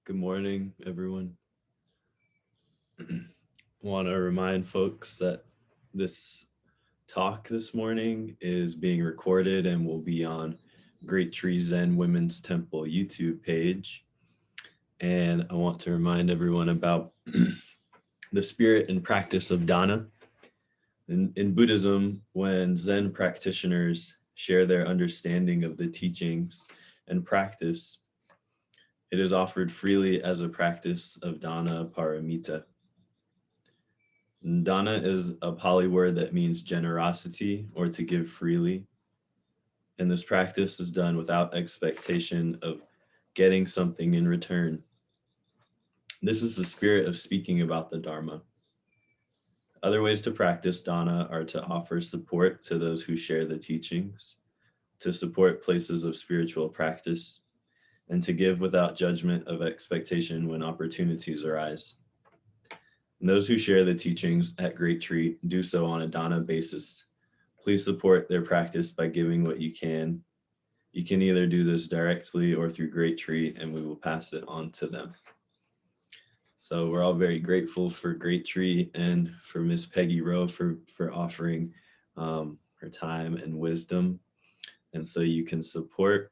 Good morning, everyone. Want to remind folks that this talk this morning is being recorded and will be on Great Tree Zen Women's Temple YouTube page. And I want to remind everyone about the spirit and practice of Dhana. In Buddhism, when Zen practitioners share their understanding of the teachings and practice, it is offered freely as a practice of Dhana Paramita. Dhana is a Pali word that means generosity or to give freely. And this practice is done without expectation of getting something in return. This is the spirit of speaking about the Dharma. Other ways to practice Dhana are to offer support to those who share the teachings, to support places of spiritual practice, and to give without judgment of expectation when opportunities arise. And those who share the teachings at Great Tree do so on a Dhana basis. Please support their practice by giving what you can. You can either do this directly or through Great Tree, and we will pass it on to them. So we're all very grateful for Great Tree and for Miss Peggy Rowe for offering her time and wisdom. And so you can support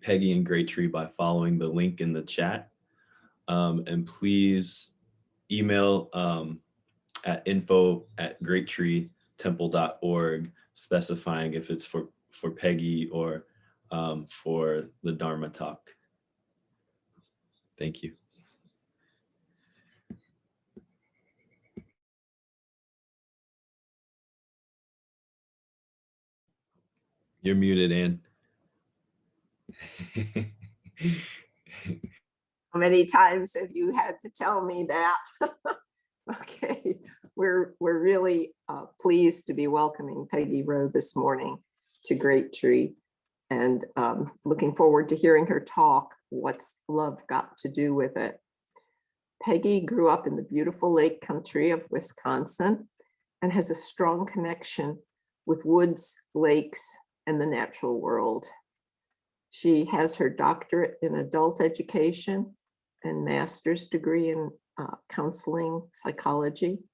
Peggy and Great Tree by following the link in the chat. And please email at info@greattreetemple.org specifying if it's for Peggy or for the Dharma talk. Thank you. You're muted, Ann. How many times have you had to tell me that? Okay, we're really pleased to be welcoming Peggy Rowe this morning to Great Tree, and looking forward to hearing her talk, What's Love Got to Do with It? Peggy grew up in the beautiful lake country of Wisconsin and has a strong connection with woods, lakes, and the natural world. She has her doctorate in adult education and master's degree in counseling psychology.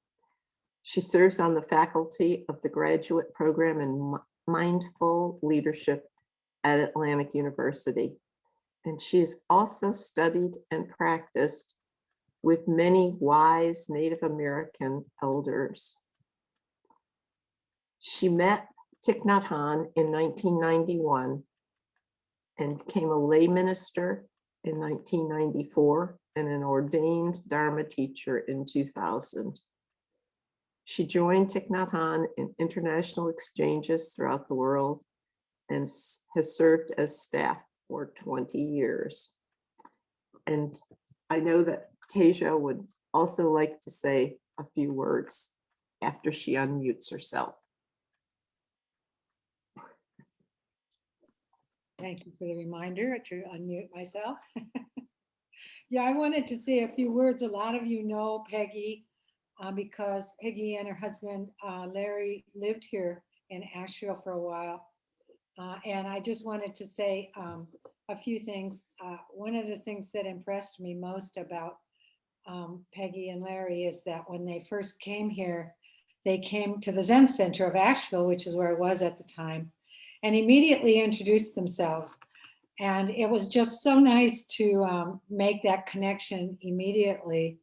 She serves on the faculty of the graduate program in mindful leadership at Atlantic University. And she's also studied and practiced with many wise Native American elders. She met Thich Nhat Hanh in 1991 and became a lay minister in 1994 and an ordained Dharma teacher in 2000. She joined Thich Nhat Hanh in international exchanges throughout the world and has served as staff for 20 years. And I know that Tasia would also like to say a few words after she unmutes herself. Thank you for the reminder to unmute myself. Yeah, I wanted to say a few words. A lot of you know Peggy because Peggy and her husband, Larry, lived here in Asheville for a while. And I just wanted to say a few things. One of the things that impressed me most about Peggy and Larry is that when they first came here, they came to the Zen Center of Asheville, which is where I was at the time, and immediately introduced themselves. And it was just so nice to make that connection immediately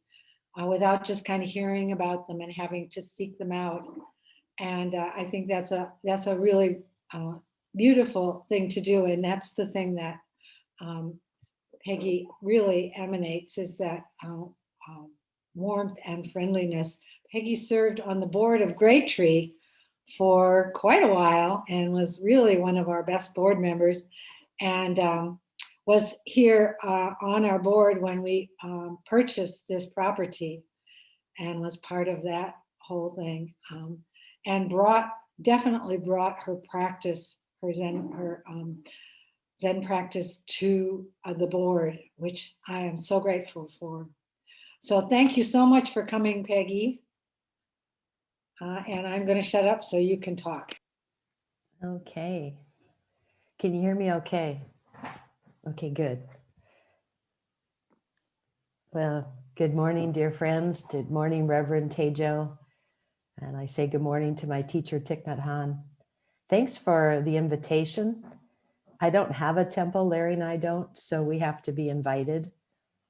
without just kind of hearing about them and having to seek them out. And I think that's a really beautiful thing to do. And that's the thing that Peggy really emanates, is that warmth and friendliness. Peggy served on the board of Great Tree for quite a while and was really one of our best board members, and was here on our board when we purchased this property, and was part of that whole thing, and definitely brought her practice, her Zen practice to the board, which I am so grateful for. So thank you so much for coming, Peggy. And I'm going to shut up so you can talk. Okay. Can you hear me okay? Okay, good. Well, good morning, dear friends. Good morning, Reverend Tejo. And I say good morning to my teacher, Thich Nhat Hanh. Thanks for the invitation. I don't have a temple, Larry and I don't, so we have to be invited.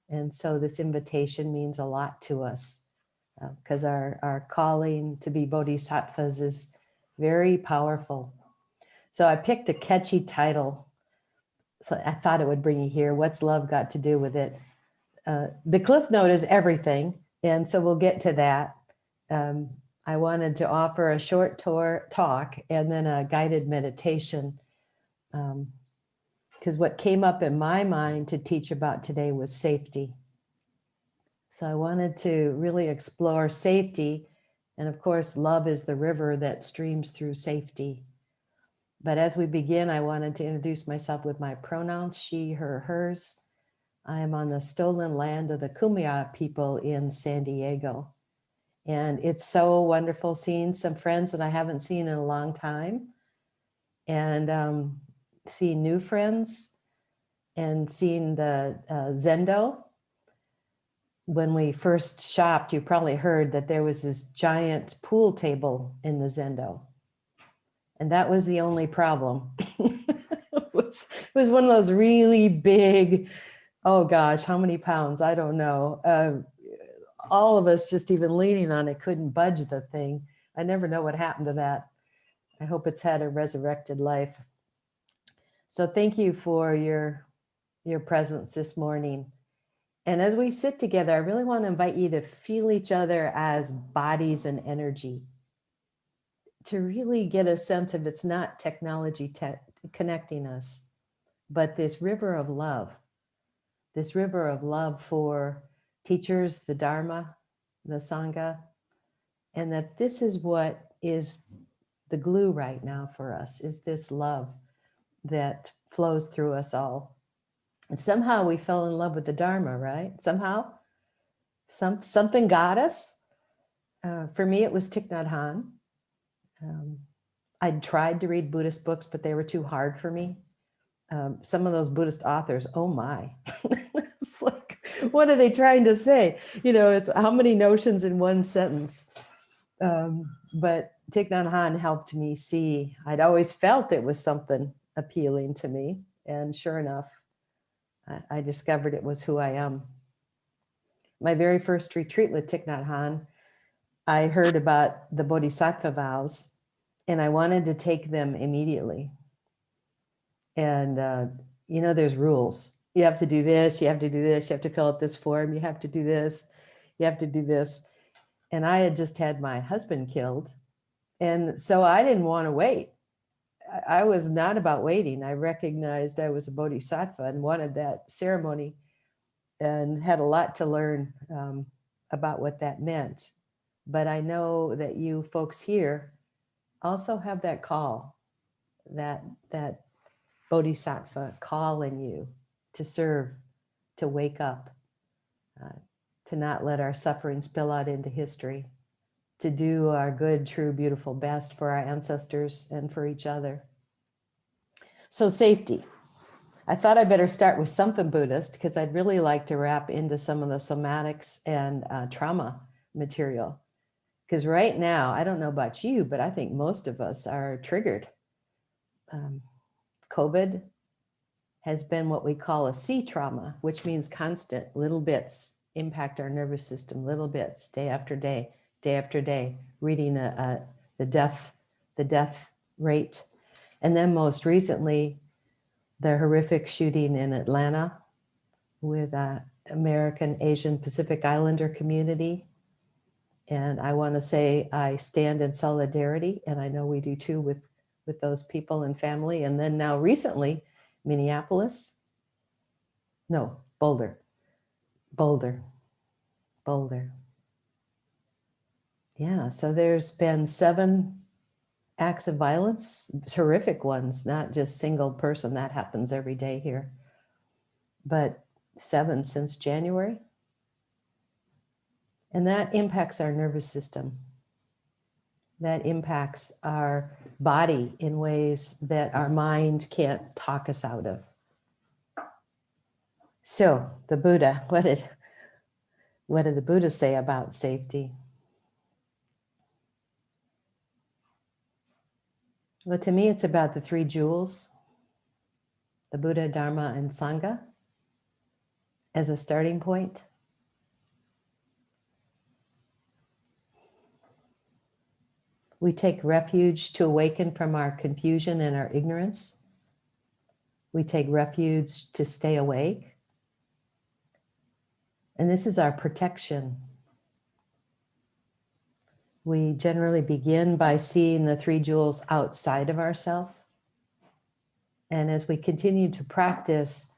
And so this invitation means a lot to us because our calling to be bodhisattvas is very powerful. So I picked a catchy title. So I thought it would bring you here. What's love got to do with it? The cliff note is everything. And so we'll get to that. I wanted to offer a short talk and then a guided meditation. Because what came up in my mind to teach about today was safety. So I wanted to really explore safety. And of course, love is the river that streams through safety. But as we begin, I wanted to introduce myself with my pronouns, she, her, hers. I am on the stolen land of the Kumeyaay people in San Diego. And it's so wonderful seeing some friends that I haven't seen in a long time, and seeing new friends and seeing the Zendo. When we first shopped, you probably heard that there was this giant pool table in the Zendo. And that was the only problem. It was one of those really big, oh gosh, how many pounds? I don't know. All of us just even leaning on it couldn't budge the thing. I never know what happened to that. I hope it's had a resurrected life. So thank you for your presence this morning. And as we sit together, I really want to invite you to feel each other as bodies and energy, to really get a sense of it's not technology connecting us, but this river of love for teachers, the Dharma, the Sangha, and that this is what is the glue right now for us, is this love that flows through us all. And somehow we fell in love with the Dharma, right? Somehow, something got us. For me, it was Thich Nhat Hanh. I'd tried to read Buddhist books, but they were too hard for me. Some of those Buddhist authors, oh my, it's like, what are they trying to say? It's how many notions in one sentence. But Thich Nhat Hanh helped me see. I'd always felt it was something appealing to me. And sure enough, I discovered it was who I am. My very first retreat with Thich Nhat Hanh, I heard about the Bodhisattva Vows, and I wanted to take them immediately. And, there's rules. You have to do this, you have to do this, you have to fill out this form, you have to do this, you have to do this. And I had just had my husband killed. And so I didn't want to wait. I was not about waiting. I recognized I was a bodhisattva and wanted that ceremony and had a lot to learn about what that meant. But I know that you folks here also have that call, that bodhisattva call in you to serve, to wake up, to not let our suffering spill out into history, to do our good, true, beautiful best for our ancestors and for each other. So safety. I thought I better start with something Buddhist because I'd really like to wrap into some of the somatics and trauma material. Because right now, I don't know about you, but I think most of us are triggered. COVID has been what we call a C trauma, which means constant little bits impact our nervous system, little bits, day after day, day after day, reading the death rate. And then most recently, the horrific shooting in Atlanta with American Asian Pacific Islander community. And I want to say I stand in solidarity, and I know we do too with those people and family. And then now recently, Boulder. Yeah, so there's been 7 acts of violence, horrific ones, not just single person. That happens every day here, but 7 since January. And that impacts our nervous system. That impacts our body in ways that our mind can't talk us out of. So the Buddha, What did the Buddha say about safety? Well, to me, it's about the three jewels, the Buddha, Dharma, and Sangha, as a starting point. We take refuge to awaken from our confusion and our ignorance. We take refuge to stay awake. And this is our protection. We generally begin by seeing the three jewels outside of ourselves. And as we continue to practice,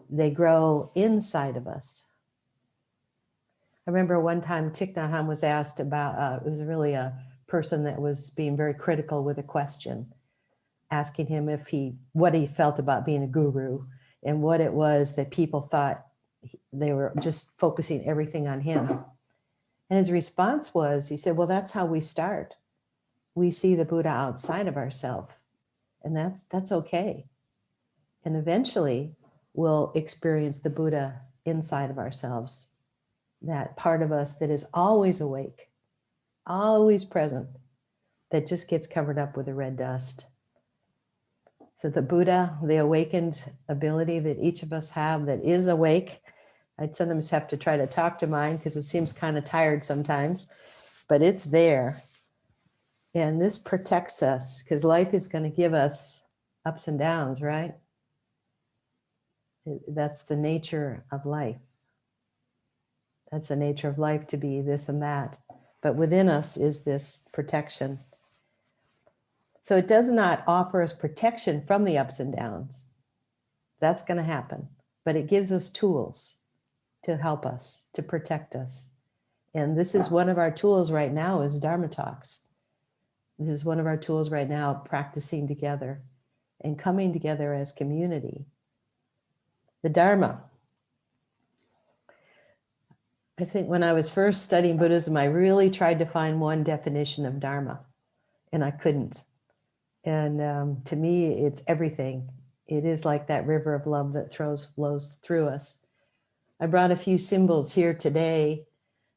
they grow inside of us. I remember one time Thich Nhat Hanh was asked about, it was really a person that was being very critical with a question, asking him what he felt about being a guru and what it was that people thought they were just focusing everything on him. And his response was, he said, well, that's how we start. We see the Buddha outside of ourselves, and that's okay. And eventually we'll experience the Buddha inside of ourselves, that part of us that is always awake, always present, that just gets covered up with the red dust. So the Buddha, the awakened ability that each of us have that is awake, I'd sometimes have to try to talk to mine because it seems kind of tired sometimes, but it's there. And this protects us because life is going to give us ups and downs, right? That's the nature of life. That's the nature of life, to be this and that. But within us is this protection. So it does not offer us protection from the ups and downs. That's going to happen. But it gives us tools to help us, to protect us. And this is one of our tools right now is Dharma talks. This is one of our tools right now, practicing together and coming together as community. The Dharma. I think when I was first studying Buddhism, I really tried to find one definition of Dharma, and I couldn't. And to me, it's everything. It is like that river of love that flows through us. I brought a few symbols here today,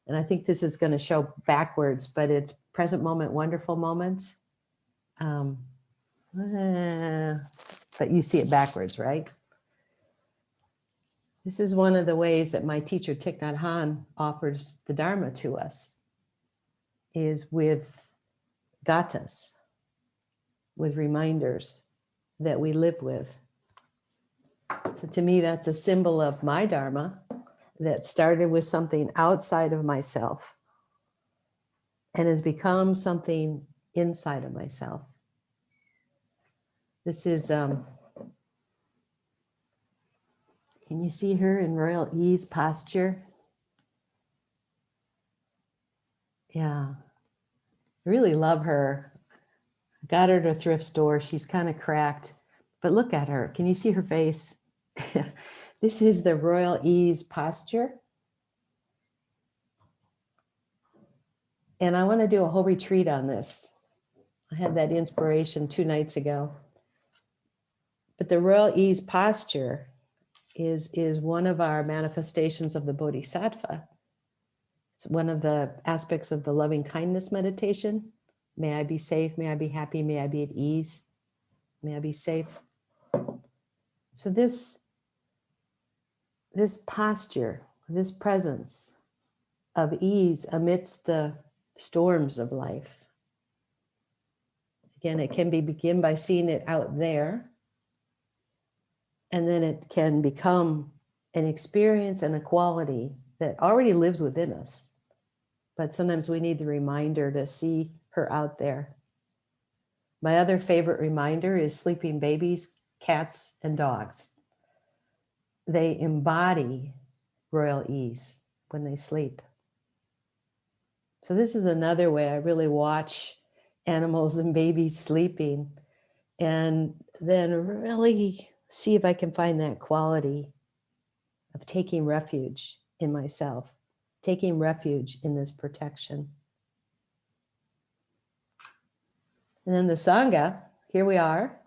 and I think this is going to show backwards, but it's present moment, wonderful moment. But you see it backwards, right? This is one of the ways that my teacher, Thich Nhat Hanh, offers the Dharma to us, is with gathas, with reminders that we live with. So to me, that's a symbol of my Dharma that started with something outside of myself and has become something inside of myself. This is, can you see her in royal ease posture? Yeah, I really love her. Got her at a thrift store. She's kind of cracked, but look at her. Can you see her face? This is the royal ease posture. And I want to do a whole retreat on this. I had that inspiration 2 nights ago. But the royal ease posture is one of our manifestations of the Bodhisattva. It's one of the aspects of the loving kindness meditation. May I be safe, may I be happy, may I be at ease, may I be safe. So this posture, this presence of ease amidst the storms of life. Again, it can begin by seeing it out there, and then it can become an experience and a quality that already lives within us. But sometimes we need the reminder to see her out there. My other favorite reminder is sleeping babies, cats, and dogs. They embody royal ease when they sleep. So this is another way I really watch animals and babies sleeping, and then really see if I can find that quality of taking refuge in myself, taking refuge in this protection. And then the Sangha, here we are.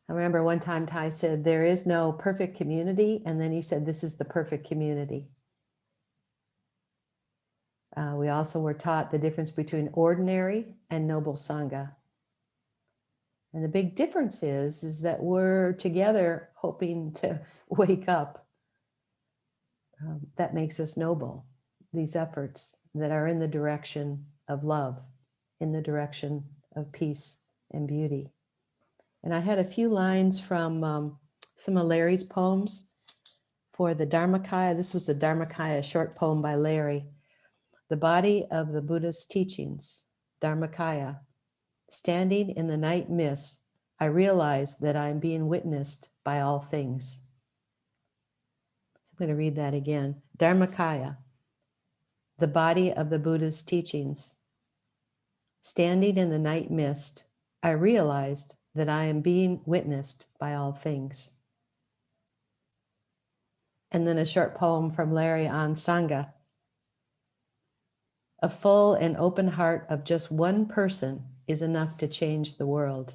I remember one time Thai said, there is no perfect community. And then he said, this is the perfect community. We also were taught the difference between ordinary and noble Sangha. And the big difference is that we're together hoping to wake up. That makes us noble. These efforts that are in the direction of love, in the direction of peace and beauty. And I had a few lines from some of Larry's poems for the Dharmakaya. This was the Dharmakaya, a short poem by Larry. The body of the Buddha's teachings, Dharmakaya. Standing in the night mist, I realize that I'm being witnessed by all things. So I'm going to read that again. Dharmakaya, the body of the Buddha's teachings. Standing in the night mist, I realized that I am being witnessed by all things. And then a short poem from Larry on Sangha. A full and open heart of just one person is enough to change the world.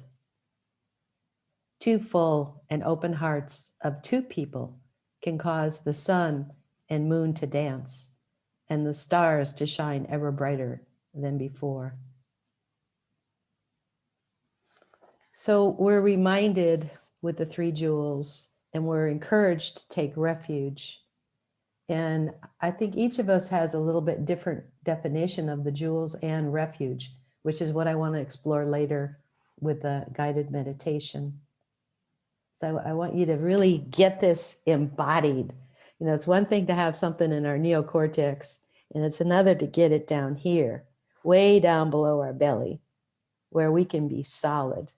Two full and open hearts of two people can cause the sun and moon to dance and the stars to shine ever brighter than before. So we're reminded with the three jewels, and we're encouraged to take refuge. And I think each of us has a little bit different definition of the jewels and refuge, which is what I want to explore later with the guided meditation. So I want you to really get this embodied. You know, it's one thing to have something in our neocortex, and it's another to get it down here, way down below our belly, where we can be solid.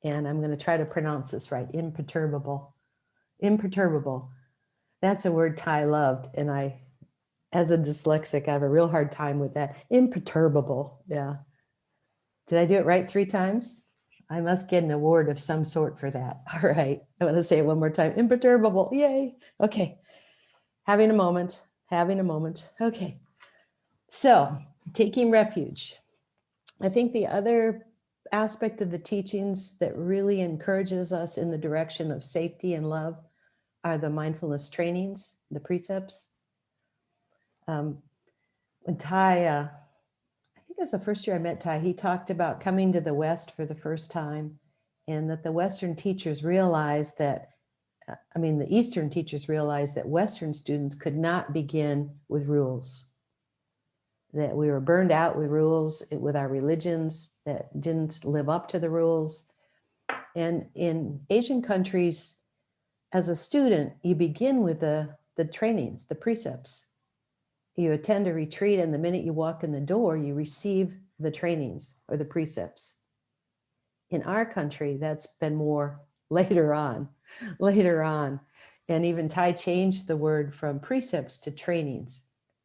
And I'm going to try to pronounce this right, imperturbable. Imperturbable. That's a word Thai loved, and I, as a dyslexic, I have a real hard time with that. Imperturbable, yeah. Did I do it right 3 times? I must get an award of some sort for that. All right, I want to say it one more time. Imperturbable, yay. Okay, having a moment. Okay, so taking refuge. I think the other aspect of the teachings that really encourages us in the direction of safety and love are the mindfulness trainings, the precepts. When Thai, I think it was the first year I met Thai, he talked about coming to the West for the first time, and that the Western teachers realized that, the Eastern teachers realized that Western students could not begin with rules, that we were burned out with rules, with our religions that didn't live up to the rules. And in Asian countries, as a student, you begin with the trainings, the precepts. You attend a retreat, and the minute you walk in the door, you receive the trainings or the precepts. In our country, that's been more later on. And even Thai changed the word from precepts to trainings,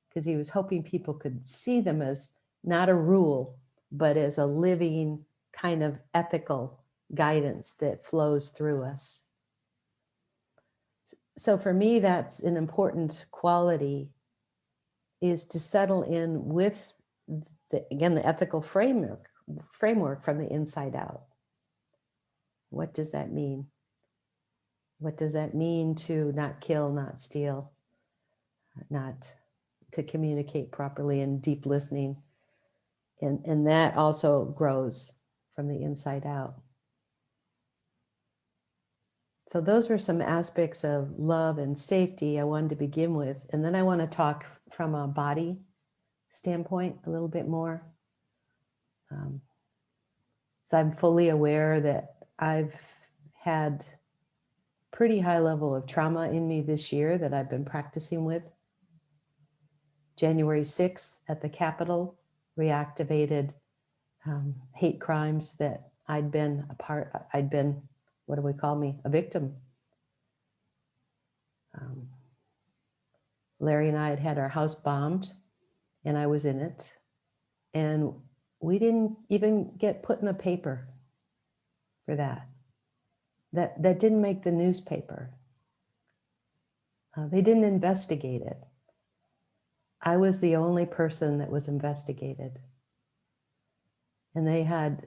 because he was hoping people could see them as not a rule, but as a living kind of ethical guidance that flows through us. So for me, that's an important quality, is to settle in with, the ethical framework from the inside out. What does that mean? What does that mean to not kill, not steal, not to communicate properly, and deep listening? And that also grows from the inside out. So those were some aspects of love and safety I wanted to begin with. And then I want to talk from a body standpoint a little bit more. So I'm fully aware that I've had pretty high level of trauma in me this year that I've been practicing with. January 6th at the Capitol reactivated hate crimes that I'd been, what do we call me? A victim. Larry and I had our house bombed, and I was in it. And we didn't even get put in the paper for that. That didn't make the newspaper. They didn't investigate it. I was the only person that was investigated. And they had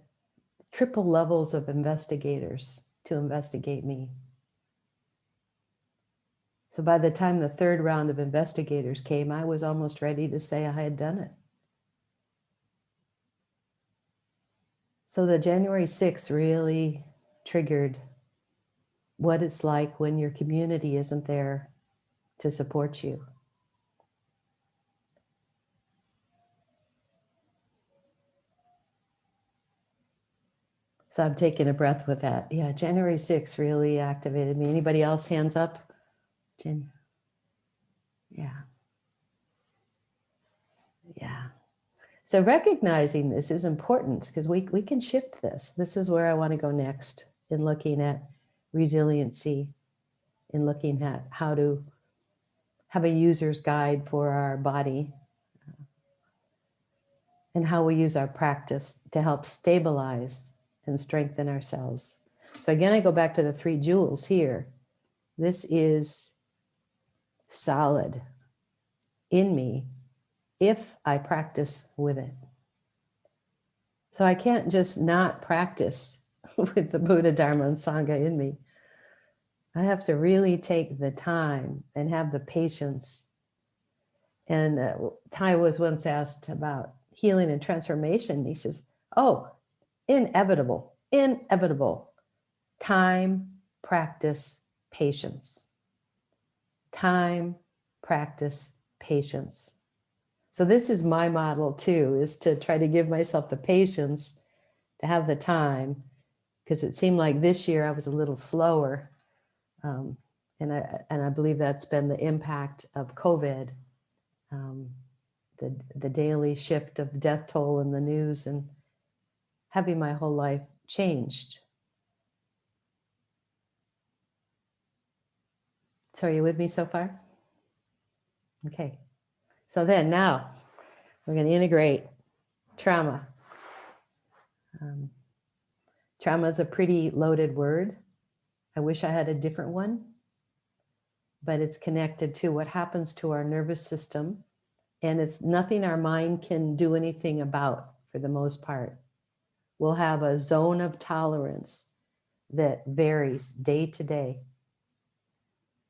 triple levels of investigators to investigate me. So by the time the third round of investigators came, I was almost ready to say I had done it. So the January 6th really triggered what it's like when your community isn't there to support you. So I'm taking a breath with that. Yeah, January 6th really activated me. Anybody else? Hands up. Yeah. Yeah. So recognizing this is important because we can shift this. This is where I want to go next in looking at resiliency, in looking at how to have a user's guide for our body and how we use our practice to help stabilize and strengthen ourselves. So again, I go back to the 3 jewels here. This is solid in me if I practice with it. So I can't just not practice with the Buddha, Dharma, and Sangha in me. I have to really take the time and have the patience. And Ty was once asked about healing and transformation. He says, oh, inevitable. Time, practice, patience. Time, practice, patience. So this is my model too, is to try to give myself the patience to have the time, because it seemed like this year I was a little slower. And I believe that's been the impact of COVID, the daily shift of death toll in the news and having my whole life changed. So are you with me so far? Okay. So then now we're going to integrate trauma. Trauma is a pretty loaded word. I wish I had a different one, but it's connected to what happens to our nervous system. And it's nothing our mind can do anything about for the most part. We'll have a zone of tolerance that varies day to day.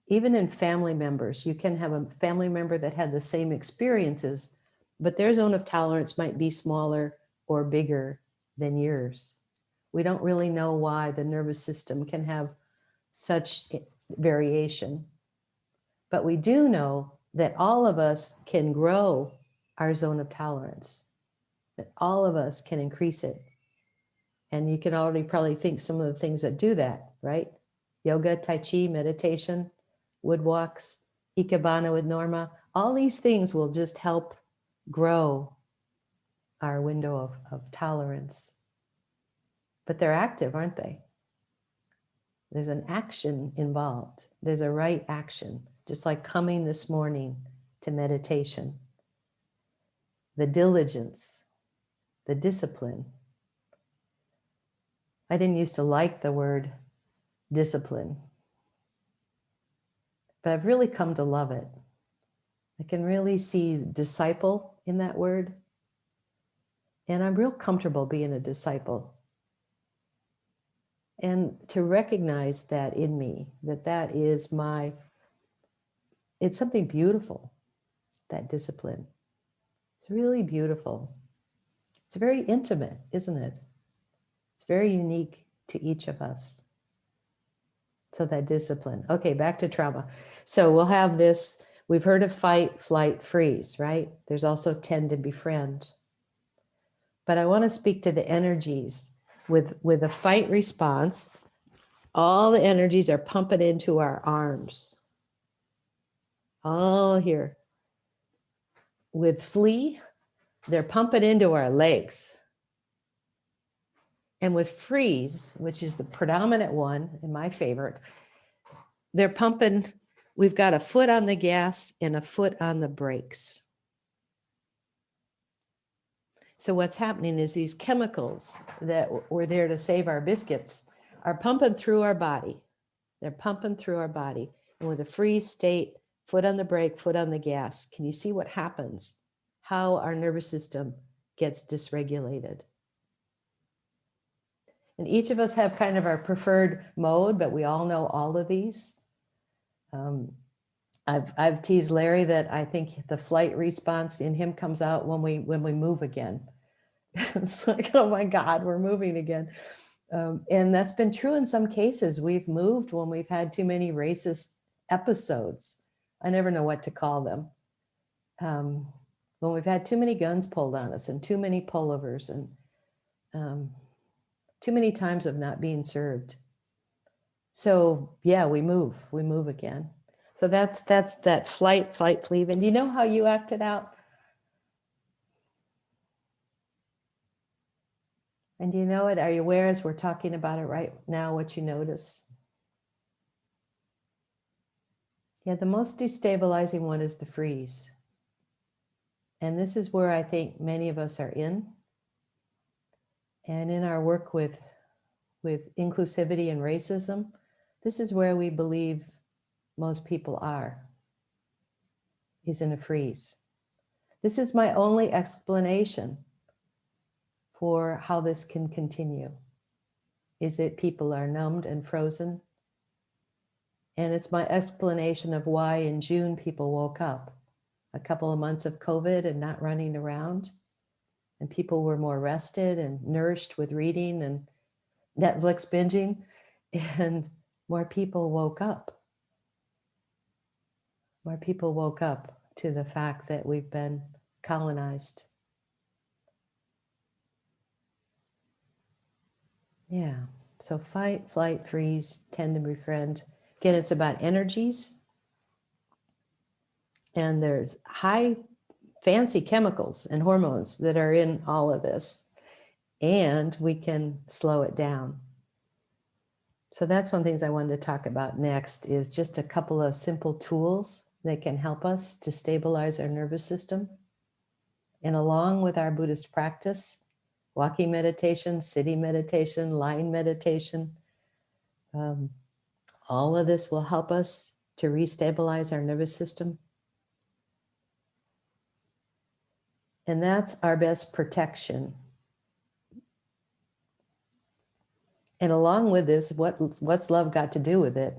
Even in family members, you can have a family member that had the same experiences, but their zone of tolerance might be smaller or bigger than yours. We don't really know why the nervous system can have such variation, but we do know that all of us can grow our zone of tolerance, that all of us can increase it. And you can already probably think some of the things that do that, right? Yoga, Tai Chi, meditation, wood walks, Ikebana with Norma, all these things will just help grow our window of tolerance. But they're active, aren't they? There's an action involved. There's a right action, just like coming this morning to meditation. The diligence, the discipline. I didn't used to like the word discipline, but I've really come to love it. I can really see disciple in that word. And I'm real comfortable being a disciple. And to recognize that in me, that is it's something beautiful, that discipline. It's really beautiful. It's very intimate, isn't it? It's very unique to each of us. So that discipline. Okay, back to trauma. So we'll have this, we've heard of fight, flight, freeze, right? There's also tend and befriend. But I want to speak to the energies. With a fight response, all the energies are pumping into our arms. All here. With flee, they're pumping into our legs. And with freeze, which is the predominant one and my favorite, they're pumping, we've got a foot on the gas and a foot on the brakes. So what's happening is these chemicals that were there to save our biscuits are pumping through our body. They're pumping through our body. And with a freeze state, foot on the brake, foot on the gas, can you see what happens? How our nervous system gets dysregulated. And each of us have kind of our preferred mode, but we all know all of these. I've teased Larry that I think the flight response in him comes out when we move again. It's like, oh my God, we're moving again. And that's been true in some cases. We've moved when we've had too many racist episodes. I never know what to call them. When we've had too many guns pulled on us and too many pullovers and too many times of not being served. So yeah, we move again. So that's that flight, flee. And do you know how you acted out? And do you know it? Are you aware as we're talking about it right now, what you notice? Yeah, the most destabilizing one is the freeze. And this is where I think many of us are in. And in our work with inclusivity and racism, this is where we believe most people are, is in a freeze. This is my only explanation for how this can continue, is that people are numbed and frozen. And it's my explanation of why in June people woke up. A couple of months of COVID and not running around. And people were more rested and nourished with reading and Netflix binging. And more people woke up. More people woke up to the fact that we've been colonized. Yeah, so fight, flight, freeze, tend and befriend. Again, it's about energies. And there's high fancy chemicals and hormones that are in all of this. And we can slow it down. So that's one of the things I wanted to talk about next is just a couple of simple tools that can help us to stabilize our nervous system. And along with our Buddhist practice, walking meditation, sitting meditation, lying meditation, all of this will help us to restabilize our nervous system. And that's our best protection. And along with this, what's love got to do with it?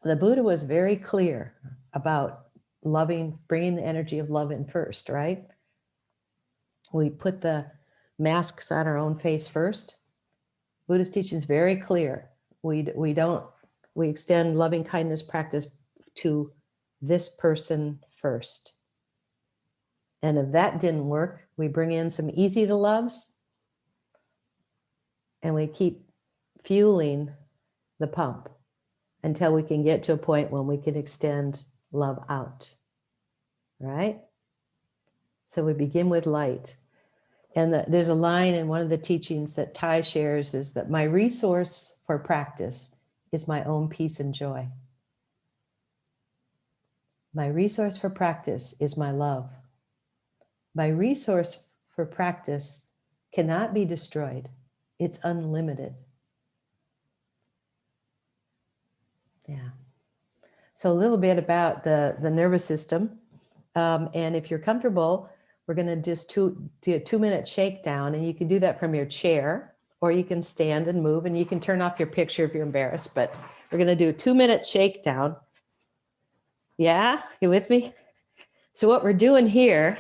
The Buddha was very clear about loving, bringing the energy of love in first, right? We put the masks on our own face first. Buddhist teaching is very clear. We extend loving kindness practice to this person first. And if that didn't work, we bring in some easy to loves and we keep fueling the pump until we can get to a point when we can extend love out, right? So we begin with light. And there's a line in one of the teachings that Thai shares is that my resource for practice is my own peace and joy. My resource for practice is my love. My resource for practice cannot be destroyed. It's unlimited. Yeah. So a little bit about the nervous system. And if you're comfortable, we're going to just do a 2-minute shakedown. And you can do that from your chair, or you can stand and move, and you can turn off your picture if you're embarrassed. But we're going to do a 2-minute shakedown. Yeah, you with me? So what we're doing here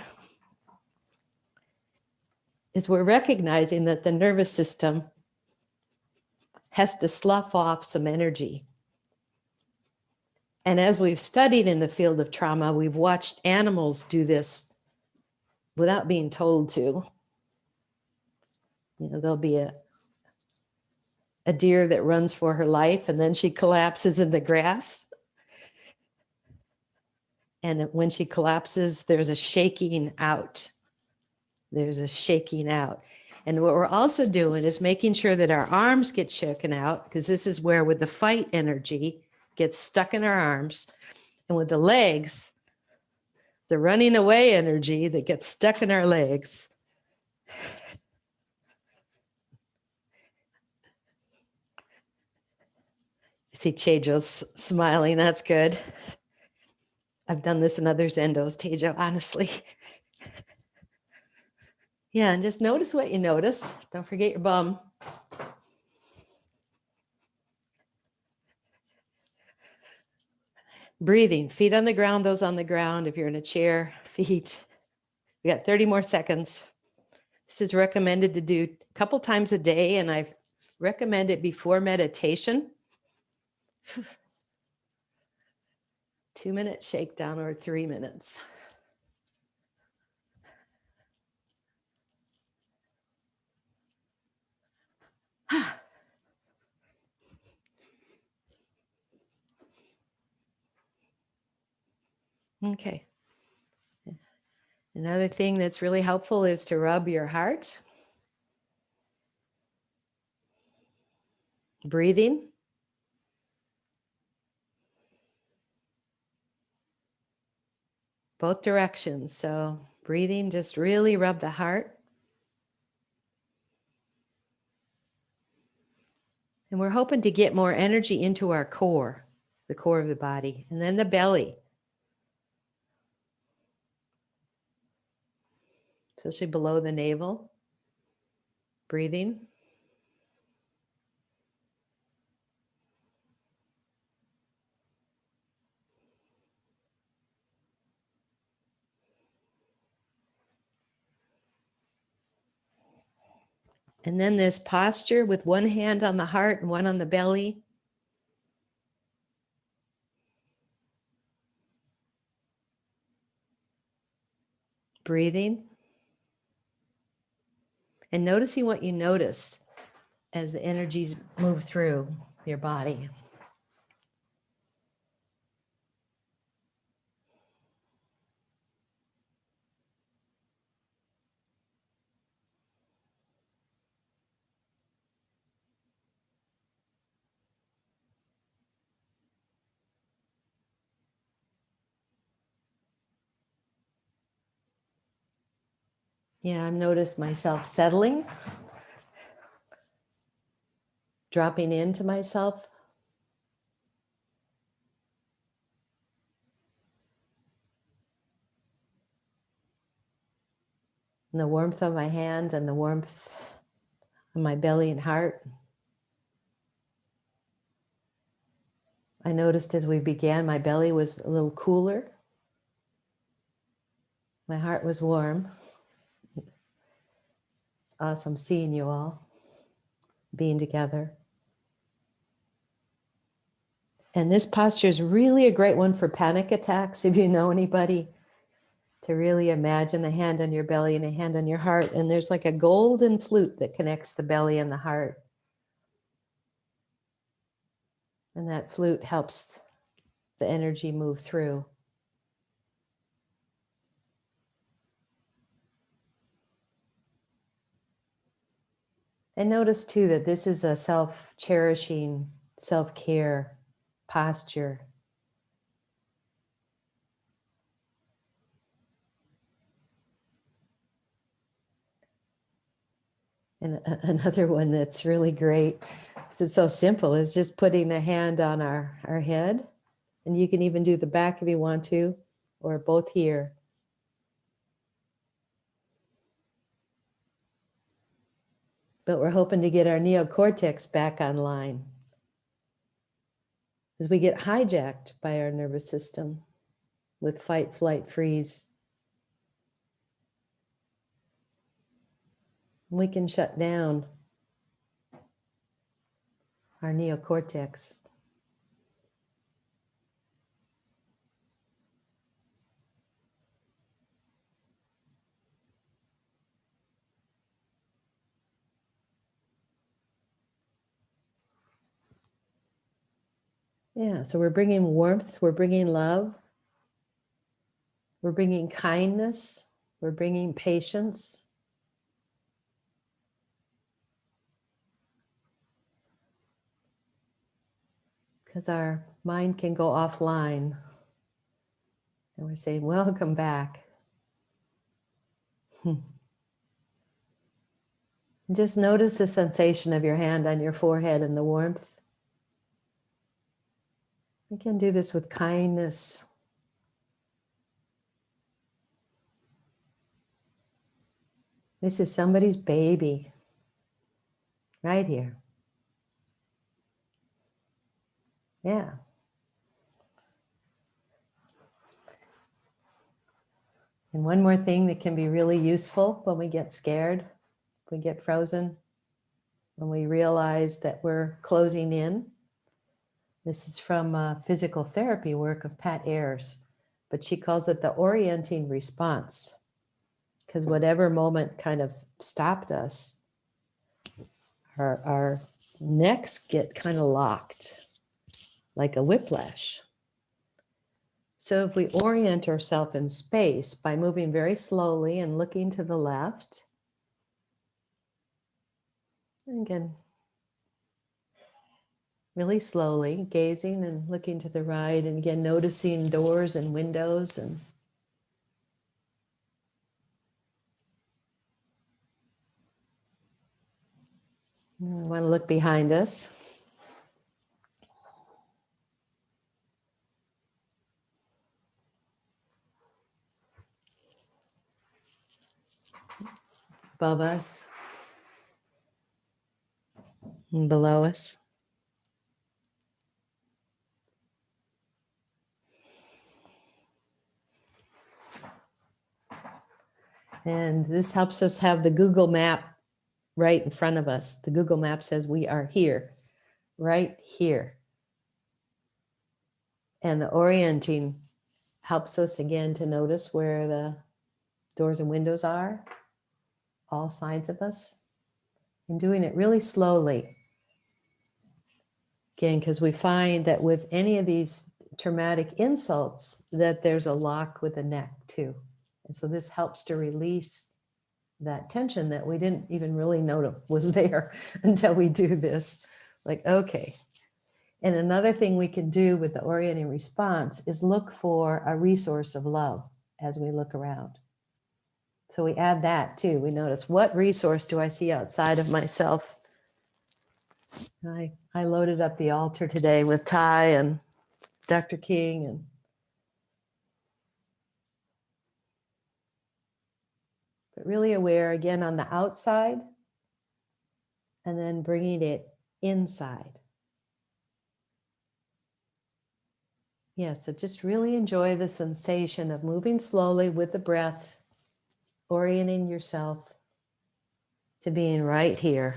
is we're recognizing that the nervous system has to slough off some energy. And as we've studied in the field of trauma, we've watched animals do this without being told to. You know, there'll be a deer that runs for her life, and then she collapses in the grass. And when she collapses, there's a shaking out. There's a shaking out. And what we're also doing is making sure that our arms get shaken out, because this is where with the fight energy gets stuck in our arms. And with the legs, the running away energy that gets stuck in our legs. See Tejo's smiling, that's good. I've done this in other zendos, Tejo, honestly. Yeah, and just notice what you notice. Don't forget your bum. Breathing, feet on the ground, those on the ground. If you're in a chair, feet. We got 30 more seconds. This is recommended to do a couple times a day, and I recommend it before meditation. 2-minute shakedown or 3 minutes. Okay. Another thing that's really helpful is to rub your heart. Breathing. Both directions. So breathing, just really rub the heart. And we're hoping to get more energy into our core, the core of the body, and then the belly. Especially below the navel. Breathing. And then this posture with one hand on the heart and one on the belly. Breathing. And noticing what you notice as the energies move through your body. Yeah, I've noticed myself settling, dropping into myself. And the warmth of my hand and the warmth of my belly and heart. I noticed as we began, my belly was a little cooler. My heart was warm. It's awesome seeing you all, being together. And this posture is really a great one for panic attacks. If you know anybody, to really imagine a hand on your belly and a hand on your heart. And there's like a golden flute that connects the belly and the heart. And that flute helps the energy move through. And notice too that this is a self-cherishing, self-care posture. And another one that's really great, because it's so simple, is just putting a hand on our head. And you can even do the back if you want to, or both here. But we're hoping to get our neocortex back online, as we get hijacked by our nervous system with fight, flight, freeze. We can shut down our neocortex. Yeah, so we're bringing warmth, we're bringing love, we're bringing kindness, we're bringing patience. Because our mind can go offline. And we're saying, welcome back. Just notice the sensation of your hand on your forehead and the warmth. We can do this with kindness. This is somebody's baby, right here. Yeah. And one more thing that can be really useful when we get scared, we get frozen, when we realize that we're closing in. This is from physical therapy work of Pat Ayers, but she calls it the orienting response. Because whatever moment kind of stopped us, our necks get kind of locked, like a whiplash. So if we orient ourselves in space by moving very slowly and looking to the left, and again, really slowly, gazing and looking to the right, and again, noticing doors and windows, and we want to look behind us. Above us and below us. And this helps us have the Google map right in front of us. The Google map says we are here, right here. And the orienting helps us again to notice where the doors and windows are, all sides of us, and doing it really slowly. Again, because we find that with any of these traumatic insults, that there's a lock with the neck too. And so this helps to release that tension that we didn't even really know was there until we do this. Like, okay. And another thing we can do with the orienting response is look for a resource of love as we look around. So we add that too. We notice, what resource do I see outside of myself? I loaded up the altar today with Ty and Dr. King, and but really aware again on the outside and then bringing it inside. Yeah, so just really enjoy the sensation of moving slowly with the breath, orienting yourself to being right here,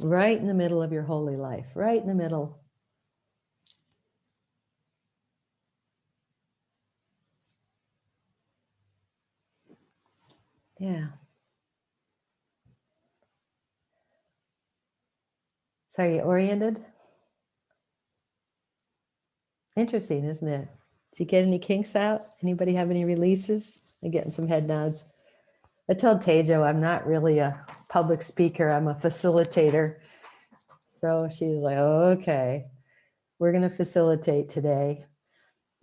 right in the middle of your holy life, right in the middle. Yeah. So are you oriented? Interesting, isn't it? Did you get any kinks out? Anybody have any releases? I'm getting some head nods. I told Tejo I'm not really a public speaker. I'm a facilitator. So she's like, okay, we're going to facilitate today.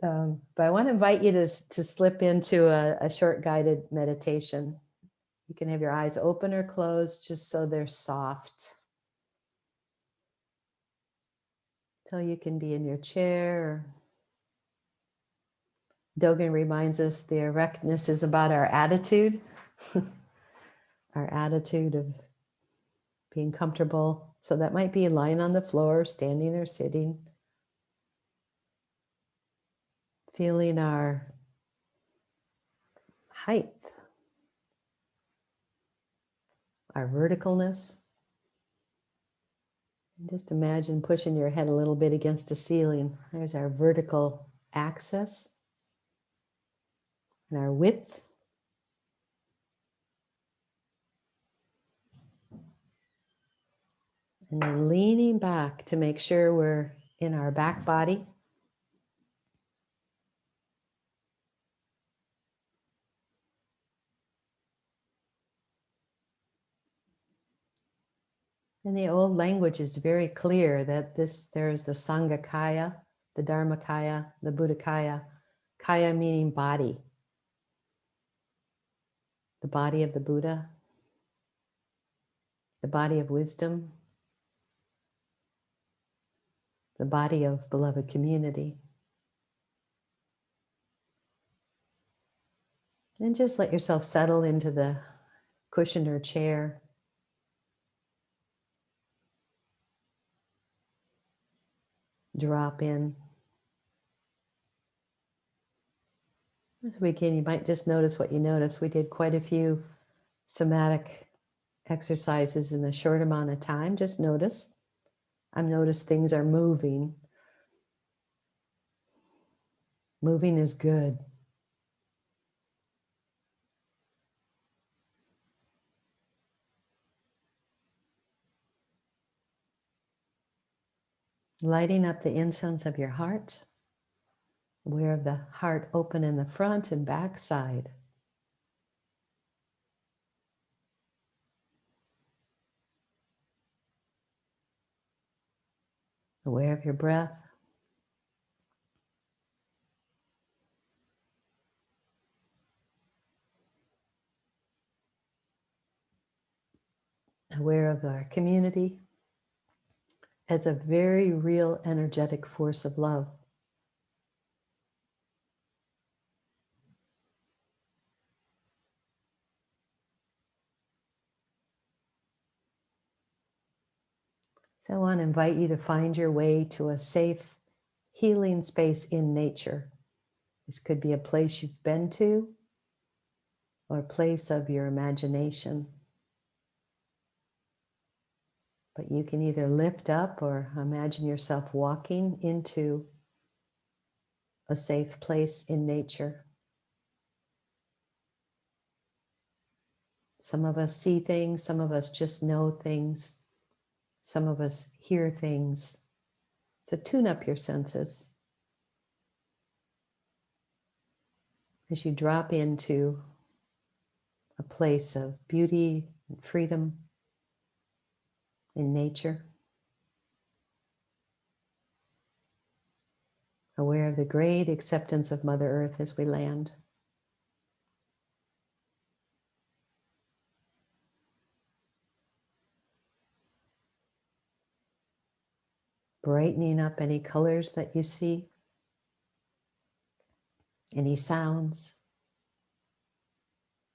But I want to invite you to slip into a short guided meditation. You can have your eyes open or closed just so they're soft. So you can be in your chair. Dogen reminds us the erectness is about our attitude, our attitude of being comfortable. So that might be lying on the floor, standing or sitting. Feeling our height, our verticalness. And just imagine pushing your head a little bit against a ceiling. There's our vertical axis and our width. And then leaning back to make sure we're in our back body. And the old language is very clear that there's the Sangha Kaya, the Dharma Kaya, the Buddha Kaya. Kaya meaning body. The body of the Buddha. The body of wisdom. The body of beloved community. And just let yourself settle into the cushion or chair. Drop in. This weekend, you might just notice what you notice. We did quite a few somatic exercises in a short amount of time. Just notice. I've noticed things are moving. Moving is good. Lighting up the incense of your heart. Aware of the heart open in the front and back side. Aware of your breath. Aware of our community as a very real energetic force of love. So I want to invite you to find your way to a safe, healing space in nature. This could be a place you've been to or a place of your imagination. But you can either lift up or imagine yourself walking into a safe place in nature. Some of us see things, some of us just know things, some of us hear things. So tune up your senses as you drop into a place of beauty and freedom in nature. Aware of the great acceptance of Mother Earth as we land. Brightening up any colors that you see, any sounds,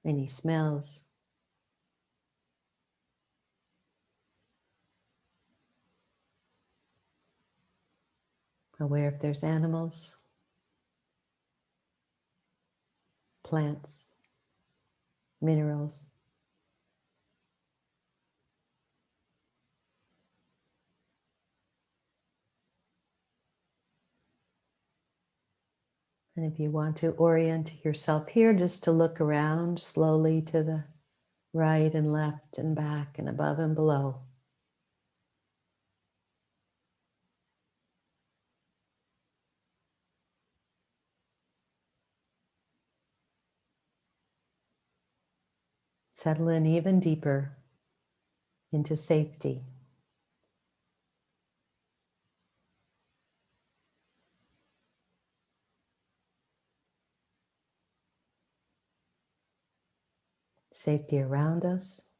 any smells. Aware if there's animals, plants, minerals. And if you want to orient yourself here, just to look around slowly to the right and left and back and above and below. Settle in even deeper into safety. Safety around us,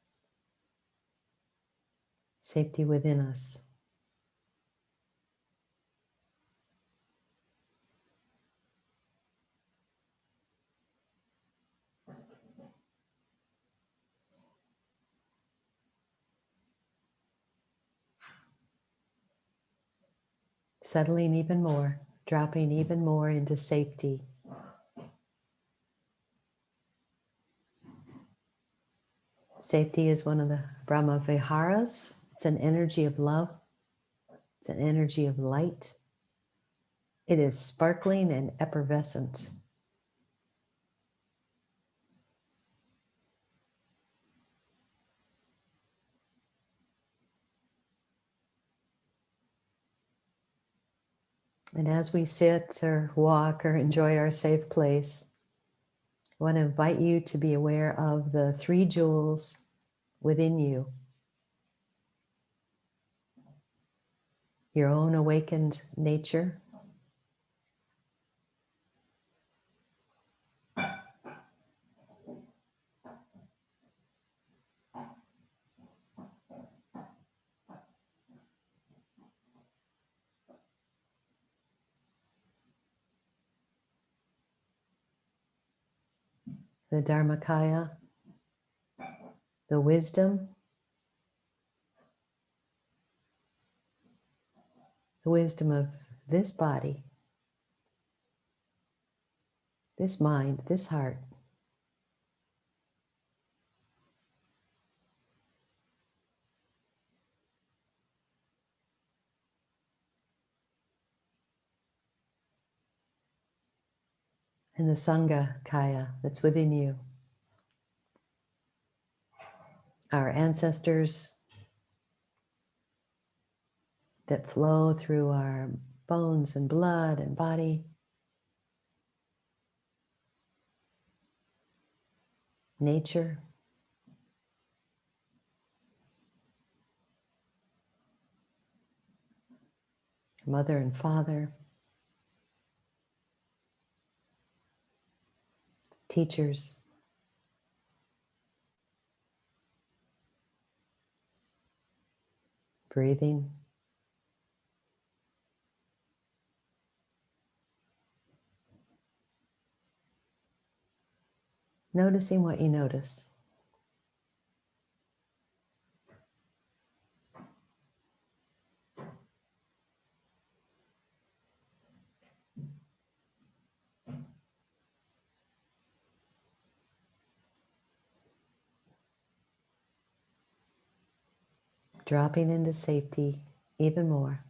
safety within us. Settling even more, dropping even more into safety. Safety is one of the Brahma Viharas. It's an energy of love. It's an energy of light. It is sparkling and effervescent. And as we sit or walk or enjoy our safe place, I want to invite you to be aware of the 3 jewels within you. Your own awakened nature, the Dharmakaya, the wisdom of this body, this mind, this heart. And the Sangha Kaya that's within you. Our ancestors that flow through our bones and blood and body. Nature. Mother and father. Teachers. Breathing. Noticing what you notice. Dropping into safety even more.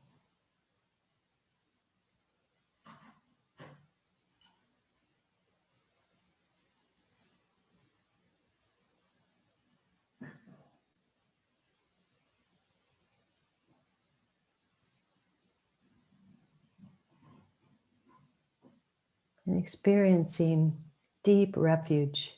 And experiencing deep refuge.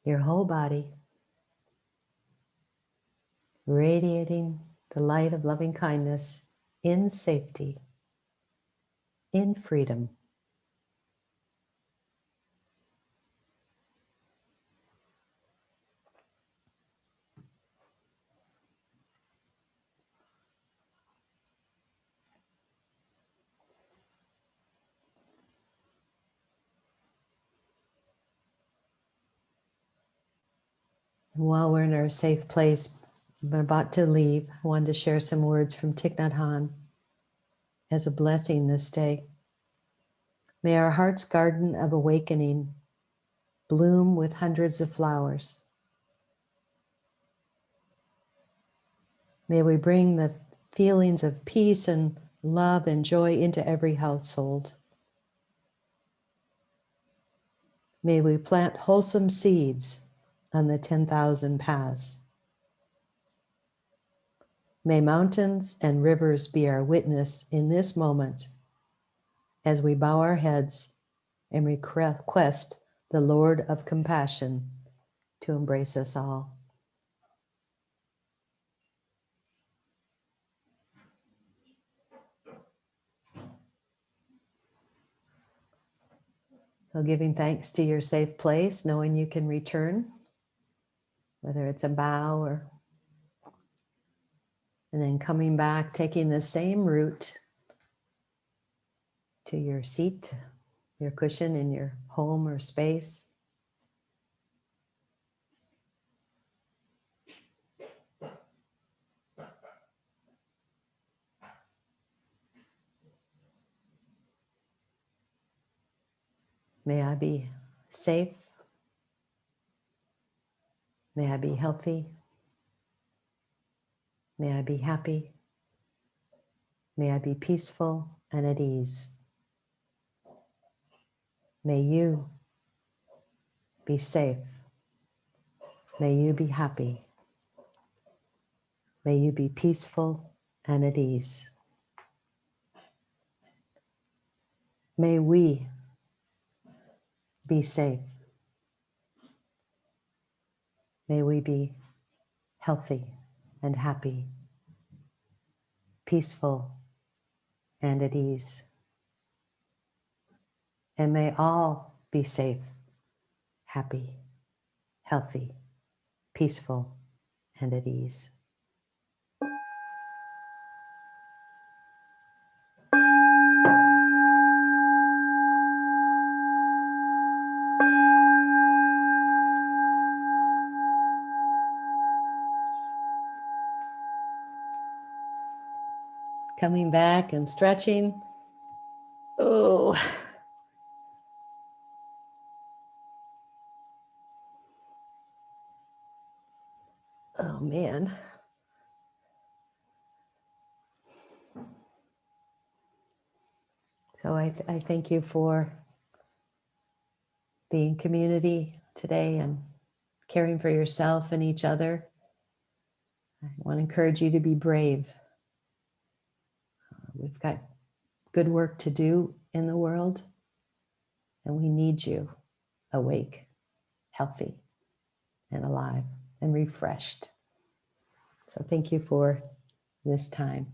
Your whole body radiating the light of loving kindness in safety, in freedom. And while we're in our safe place, we're about to leave. I wanted to share some words from Thich Nhat Hanh as a blessing this day. May our heart's garden of awakening bloom with hundreds of flowers. May we bring the feelings of peace and love and joy into every household. May we plant wholesome seeds on the 10,000 paths. May mountains and rivers be our witness in this moment as we bow our heads and request the Lord of compassion to embrace us all. So giving thanks to your safe place, knowing you can return, whether it's a bow or, and then coming back, taking the same route to your seat, your cushion in your home or space. May I be safe. May I be healthy. May I be happy. May I be peaceful and at ease. May you be safe. May you be happy. May you be peaceful and at ease. May we be safe. May we be healthy and happy, peaceful and at ease. And may all be safe, happy, healthy, peaceful, and at ease. coming back and stretching. Oh. Oh man. So I thank you for being community today and caring for yourself and each other. I want to encourage you to be brave. We've got good work to do in the world, and we need you awake, healthy, and alive, and refreshed. So thank you for this time.